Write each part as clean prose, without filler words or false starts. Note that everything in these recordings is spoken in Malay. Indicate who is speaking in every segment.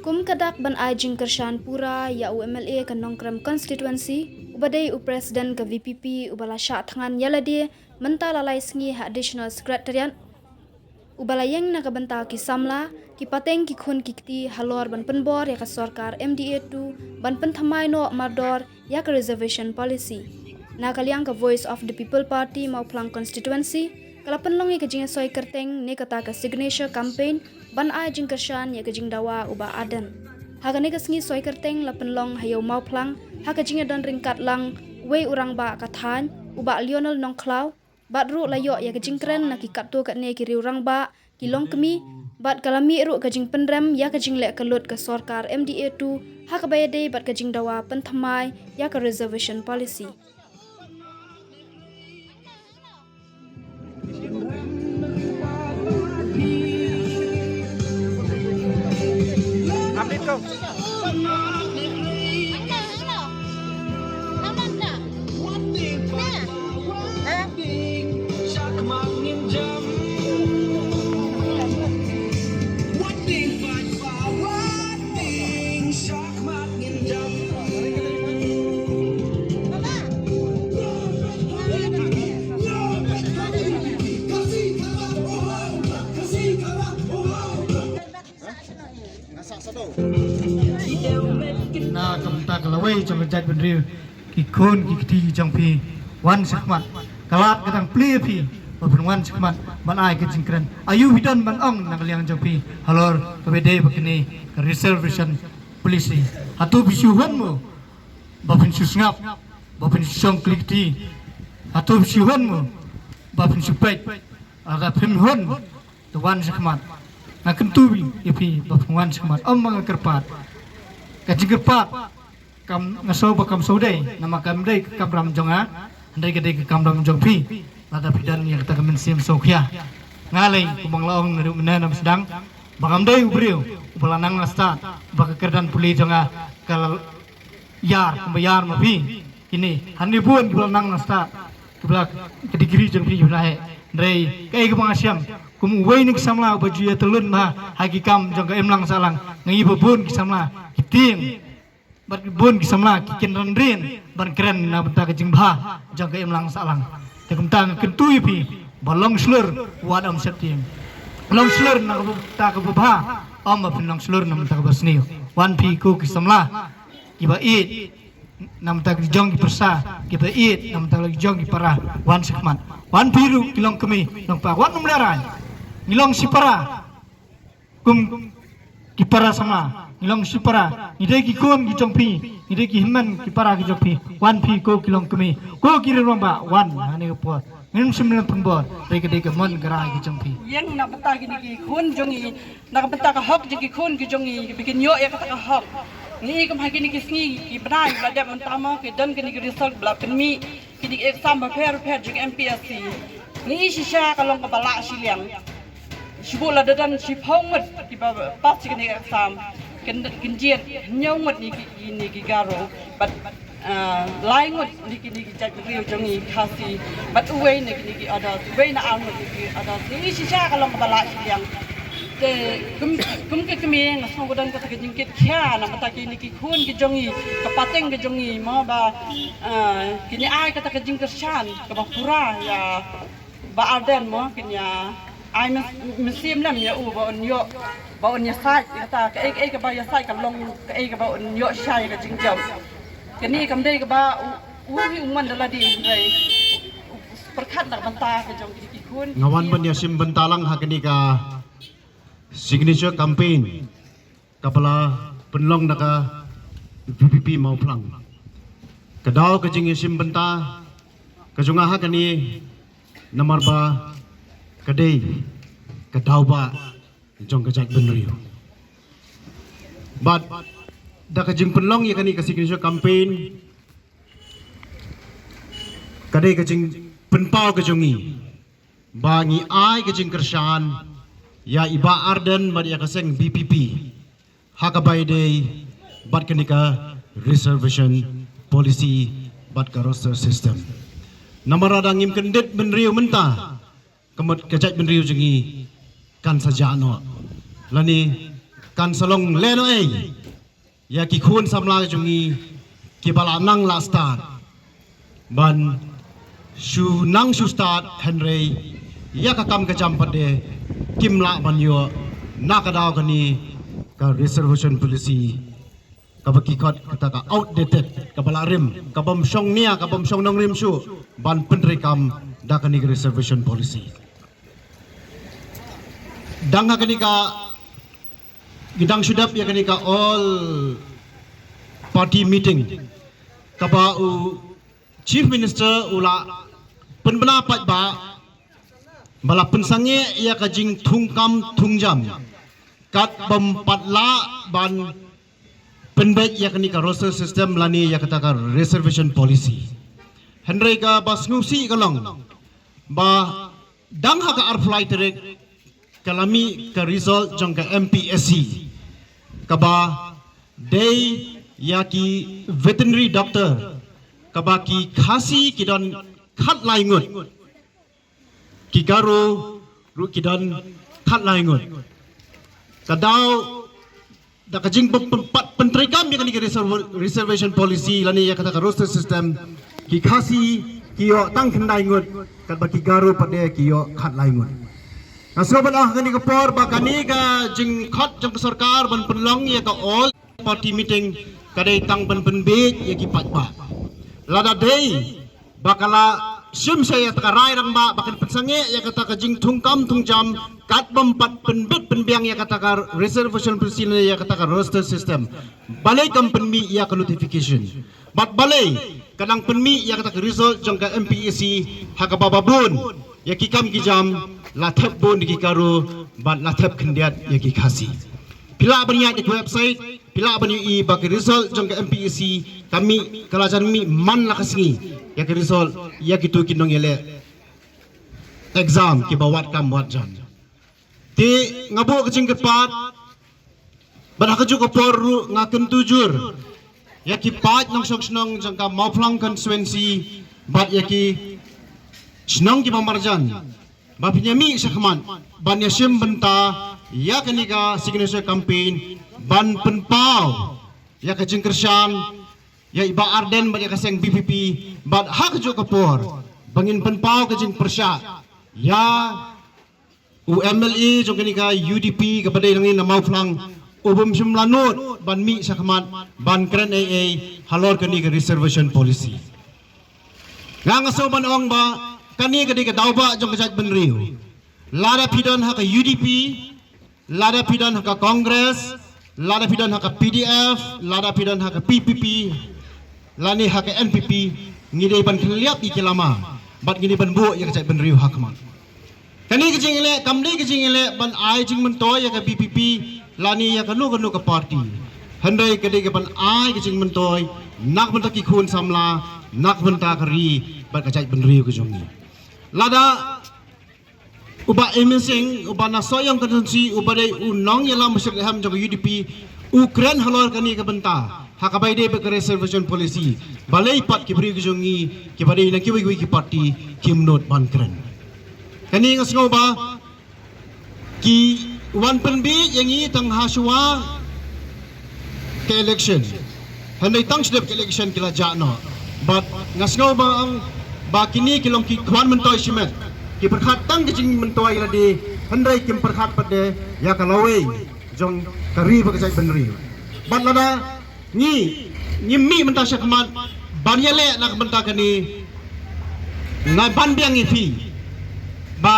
Speaker 1: Kum kadak ban ajing kershan pura ya UMLA kan nongkram constituency ubadai presiden ke VPP ubala syak tangan yaladi menta lalai sengi additional secretariat ubala yang nak benta ki samla ki pateng ki khun ki kti halor ban penbor ya ka sarkar MDA2 ban penthamai no mardor ya ka reservation policy na kaliang ka voice of the people party mau plang constituency kala penlongi ka jinga soi kerteng ne kata ka signature campaign ban a jing kershan ya ka jing dawa uba adan haga ne ka sengi soi kerteng la penlong hayo mau plang haga jinga dan ringkat lang we urang ba ka than uba Lionel Nongklau bat ru layo ya ka jing kren na ki kaptu ka ne ki riurang ba ki long kemi bat kalami ru ka jing penrem ya ka jing le ka lut ka sarkar MDA2 haga bayade bat ka jing dawa penthamai ya ka reservation policy
Speaker 2: Update kau.
Speaker 3: Na kamta kalawai trong jat ben riu ki khon ki kti trong pi wan sakmat kalat kadang pli pi ban wan sakmat ban ai ke jingkran ayu hidan ban ong nang liang trong pi halor ke bede bakini reservation policy hatu bisu han mo babin susngap babin song klikti hatu bisu han mo babin supet aga pim hon to wan sakmat na kentubi ipi babin wan sakmat om mga kerpat kajigerpat kam ngaso bakam saudai nama kam dai kam ram jonga andai gede kam ram jong pi lada pidan yang kita kemen sim sokhya ngalai kumang laong neru mena nam sedang bangam dai ubriu ubalanang asta baka kerdan puli jonga kal yar kumbayar ma pi ini hani buan ubalanang asta kubla kedigiri jong pi junai ndai kai kumang asyam kum wainik samla baju ya telun ma hakikam jong ka emlang salang ngi babun kisamla kiting bar bun kisamla kikin rendrin ban keren na benta ke jingba jong ka emlang salang te kumtang kentui pi balong slur wadam setim long slur na ta ka baba om pin long slur nam ta ka basni wan pi ku kisamla kiba it nam ta jong ki persa kiba it nam ta jong ki para wan sekmat wan biru kilong kemi long pa wan umlaran ngilong sipara kum kipara sama ngilong sipara ide ki kon ki jongpi ide ki himman kipara ki jongpi wan pi ko kilong kemi ko kiri romba wan ane ko ngin sembilan pembor deke mon gara ki jongpi
Speaker 4: yang nak beta gini ki kun jongi nak beta ka hok ki kun ki jongi bikin yo ya kata ka hok ni kam ha gini ki sngi ki benai belajar mentama ki dan gini ki result bela penmi ki exam prepare jeng MPSC ni shisha kalong ka bala siliang Shibula dan shipongmat ki pas ni exam kenjian nyawmat ni ki garo but laingot ni ki jat riu jongi khasi but uwe ni ki ada uwe na ang ni ada ni sisa kalau bala yang te kum ke kemi ngasong godan ka jingkit kya na mata ki ni ki khun ki jongi kapateng ki jongi ma ba kini ai kata ka jingkershan ka ba pura ya ba arden mo kinya ai mesim lam ya u ba on ya sai kata ka ba ya sai ka long ka ba on yo sai ka jingjam kini kam dei ka ba u hi umman dala di dai perkat nak banta ka jong ki kun
Speaker 5: ngawan ban ya sim bentalang hakini ka signature campaign kapala penlong naka VPP mau plang kadau ka jing sim benta ka junga hakani nomor ba kadai kadau ba jong kajat benriu but da kajing penlong ya kani ka signature campaign kadai kajing penpau kajongi bangi ai kajing kershan ya iba arden mad ya kaseng BPP hakabai day bat kanika reservation policy bat ka roster system namara dangim kendet benriu mentah kemet kajat benriu jengi kan saja no lani kan salong leno ya ki khun samla jungi ki bala nang la start ban shu nang shu start henry ya ka kam ka jam pade kim la ban yo nakadaw kani ka reservation policy ka baki khot kata ka outdated ka bala rim ka bom song nia ka bom song nong rim shu ban pentri kam da kani reservation policy dang ha kani ka gidang sudap ya kani ka all party meeting kaba u chief minister ula penbena pat ba bala pensange ya ka jing thungkam thungjam kat bom patla ban penbet ya kani ka roster system lani ya kata ka reservation policy henry ka bas ngusi kalong ba dang ha ka arfly terek kalami ka result jong ka MPSC kaba day ya ki veterinary doctor kaba ki khasi kidon khat laingut ki garo ru kidon khat laingut kadau da kajing pempat pentrikam ya kani reservation policy lani ya kata ka roster system ki khasi ki yo tang khandai ngut kaba ki garo pade ki yo khat laingut nasobalah kani ka por ba kani ka jing khat jong sarkar ban penlong ya ka all party meeting kadai tang ban penbet ya ki pat ba lada day bakala sim saya takarai rang ba bakal pensange ya kata ka jing thungkam thungjam kat bempat penbet penbiang ya kata ka reservation policy ya kata ka roster system balai kam penmi ya ka notification bat balai kadang penmi ya kata ka result jong ka MPSC ha ka bababun ya ki kam ki jam lathap bon ki karo bat lathap khendiat ya ki khasi pila banya di website pila bani I bak result jong ka MPSC kami kalajan mi man la kasngi ya ki result ya gitu kinong yele exam ki bawat kam wat jan ti ngabo kacing kepat badah kaju ko poru ngaken tujur ya ki pat nong sok snong jong ka mauplang constituency bat ya ki snong ki pamarjan bapinyami sakman ban yasim benta ya kanika signature campaign ban penpau ya ka jingkershan ya iba arden ban ya kaseng BPP ban hak jo kapor bangin penpau ka jing persya ya UMLA jo kanika UDP kepada nangin na mauflang ubum simlanut ban mi sakman ban kren AA halor kanika reservation policy ngaso ban ong ba kani kadi ka dawba jong kajat benriu lada pidon haka UDP lada pidon haka Congress lada pidon haka PDF lada pidon haka PPP lani haka NPP ngide ban khliap ikilama bat ngide ban bu ya kajat benriu hakman kani kajing ele kamni kajing ele ban ai jing mentoy ya ka BPP lani ya ka nu ka party handai kadi ka ban ai kajing mentoy nak bentaki khun samla nak benta kari bat kajat benriu kajongi lada uba emising uba nasoyang konstitusi uba dai unong yala masyarakat ham jaga UDP Ukraine halor kani ka benta hakabai dai be reservation policy balai pat ki beri kujongi ki badai na ki wi ki party kim not ban kren kani ngasngo ba ki wan penbi yangi tang haswa ke election handai tang sedep ke election kila jano but ngasngo ba ang bakini kilong ki kwan mentoy simet ki perkhat tang kicing mentoy ladi handai kim perkhat pade ya kalawe jong kari ba kajai benri bat lada ni mi menta syakmat banyale nak menta kani ngai ban biang ifi ba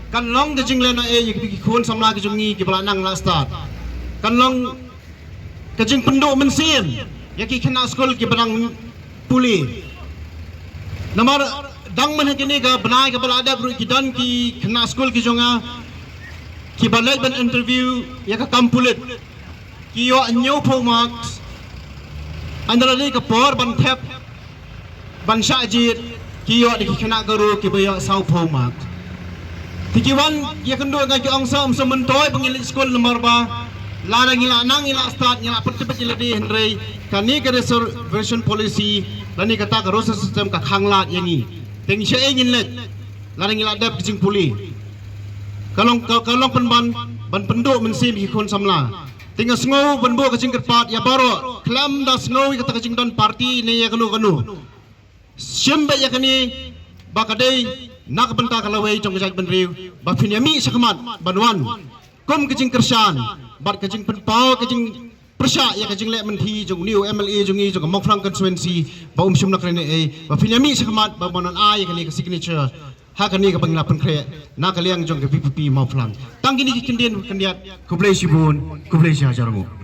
Speaker 5: kan long kicing lena ki khon samla ki jongi ki balanang la start kan long kicing penduk mensin ya ki kena skol ki benang puli Namar dang man kini ka banai ka balada bro kidan ki kena school ki jonga ki balai ban interview ya ka kampulit ki yo anyo po marks andala ni ka por ban thep ban shajit ki yo di kena guru ki bayo sau po marks tikiwan ya kendo ga ki angsa sementoy pangil school nomor ba lara ngila nang ngila start ngila pertepet ngila di henry kani ka reservation policy lani kata ka roster system ka khanglat yangi teng she engin let lani ngila dap kicing puli kalong penban ban penduk mensim ki kon samla tinggal sengau benbo kacing kerpat ya baru kelam dah sengau kata kacing don parti ni ya kanu siambe ya kani bakadai nak benta kalawai jong kajak benriu bafinyami sakmat banwan kom kacing kersan bat kacing penpau kacing persya ya kacing lek menti jong new MLA jong i jong mokflang constituency ba sum nak rene bafinyami sakmat babanan ai kani ke signature hakani ka panglapan kre na kaliang jong ke PPP mokflang tangkini ki kendian kendiat kublai sibun kublai syajarmu